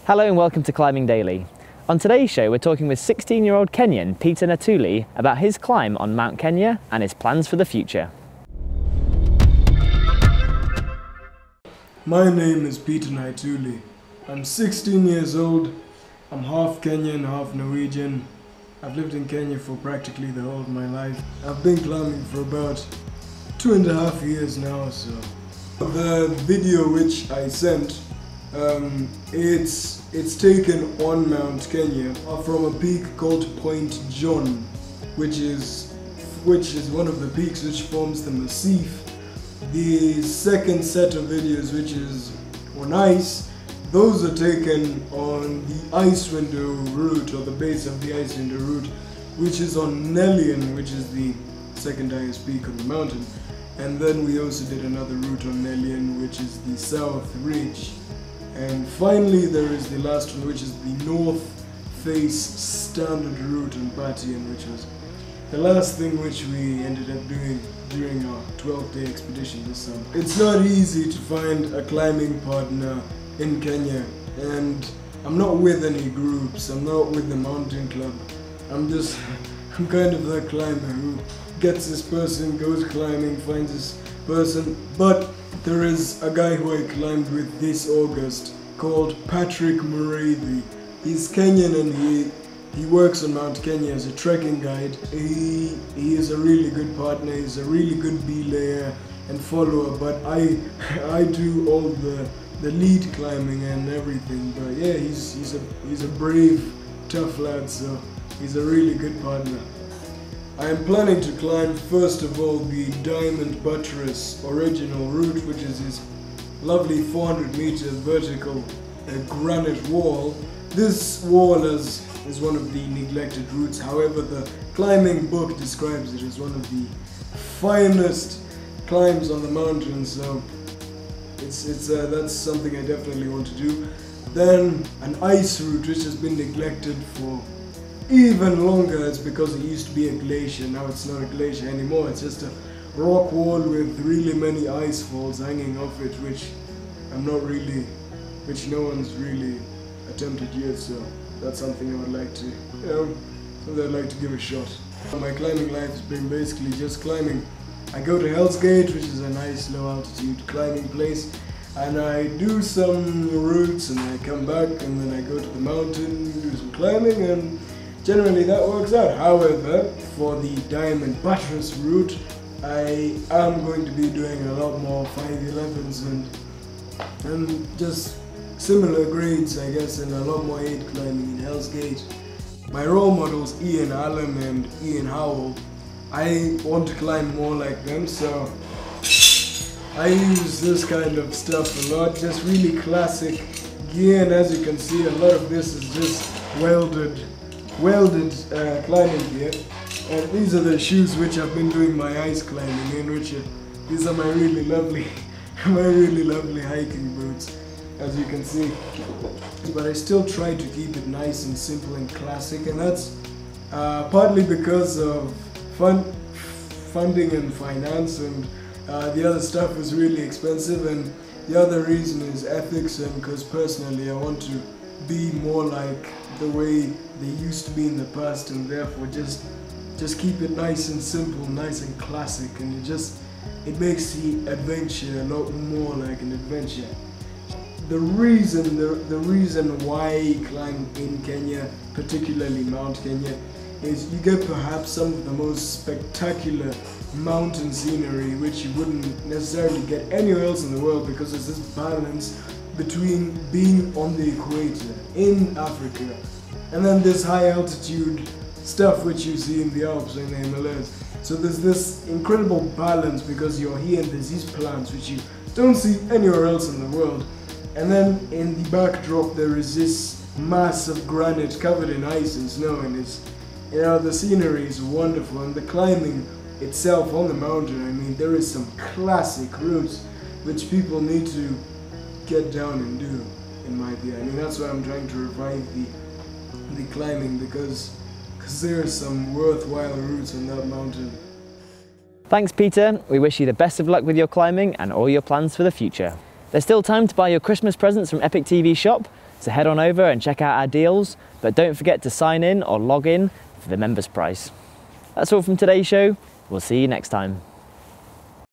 Hello and welcome to Climbing Daily. On today's show we're talking with 16-year-old Kenyan Peter Naituli about his climb on Mount Kenya and his plans for the future. My name is Peter Naituli. I'm 16 years old. I'm half Kenyan, half Norwegian. I've lived in Kenya for practically the whole of my life. I've been climbing for about 2.5 years now, so. The video which I sent, it's taken on Mount Kenya from a peak called Point John, which is one of the peaks which forms the massif. The second set of videos, which is on ice, those are taken on the ice window route, or the base of the ice window route, which is on Nelian, which is the second highest peak on the mountain. And then we also did another route on Nelian, which is the South Ridge. And finally there is the last one, which is the North Face standard route on Patian, which was the last thing which we ended up doing during our 12-day expedition this summer. It's not easy to find a climbing partner in Kenya, and I'm not with any groups, I'm not with the mountain club. I'm kind of that climber who gets this person, goes climbing, finds this person. But there is a guy who I climbed with this August called Patrick Mureithi. He's Kenyan and he works on Mount Kenya as a trekking guide. He is a really good partner, he's a really good belayer and follower, but I do all the lead climbing and everything. But yeah, he's a brave, tough lad, so he's a really good partner. I am planning to climb first of all the Diamond Buttress original route, which is this lovely 400-meter vertical granite wall. This wall is one of the neglected routes. However, the climbing book describes it as one of the finest climbs on the mountain, so that's something I definitely want to do. Then an ice route which has been neglected for even longer. It's because it used to be a glacier. Now it's not a glacier anymore, it's just a rock wall with really many ice falls hanging off it, which no one's really attempted yet, so that's something I would like to, something I'd like to give a shot. My climbing life has been basically just climbing. I go to Hell's Gate, which is a nice low altitude climbing place, and I do some routes and I come back and then I go to the mountain, do some climbing, and generally that works out. However, for the Diamond Buttress route, I am going to be doing a lot more 511s and just similar grades, I guess, and a lot more 8 climbing in Hell's Gate. My role models, Ian Allen and Ian Howell, I want to climb more like them, so I use this kind of stuff a lot, just really classic gear, and as you can see, a lot of this is just welded climbing gear. And these are the shoes which I've been doing my ice climbing in, these are my really lovely hiking boots, as you can see. But I still try to keep it nice and simple and classic, and that's partly because of funding and finance, and the other stuff is really expensive, and the other reason is ethics, and because personally I want to be more like the way they used to be in the past, and therefore just keep it nice and simple, nice and classic, and it makes the adventure a lot more like an adventure. The reason why I climb in Kenya, particularly Mount Kenya, is you get perhaps some of the most spectacular mountain scenery which you wouldn't necessarily get anywhere else in the world, because there's this balance between being on the equator in Africa and then this high altitude stuff which you see in the Alps and the Himalayas. So there's this incredible balance because you're here and there's these plants which you don't see anywhere else in the world, and then in the backdrop there is this mass of granite covered in ice and snow, and the scenery is wonderful, and the climbing itself on the mountain, I mean, there is some classic routes which people need to get down and do, in my view. I mean, that's why I'm trying to revive the climbing, because there are some worthwhile routes on that mountain. Thanks Peter, we wish you the best of luck with your climbing and all your plans for the future. There's still time to buy your Christmas presents from Epic TV Shop, so head on over and check out our deals, but don't forget to sign in or log in for the members price. That's all from today's show. We'll see you next time.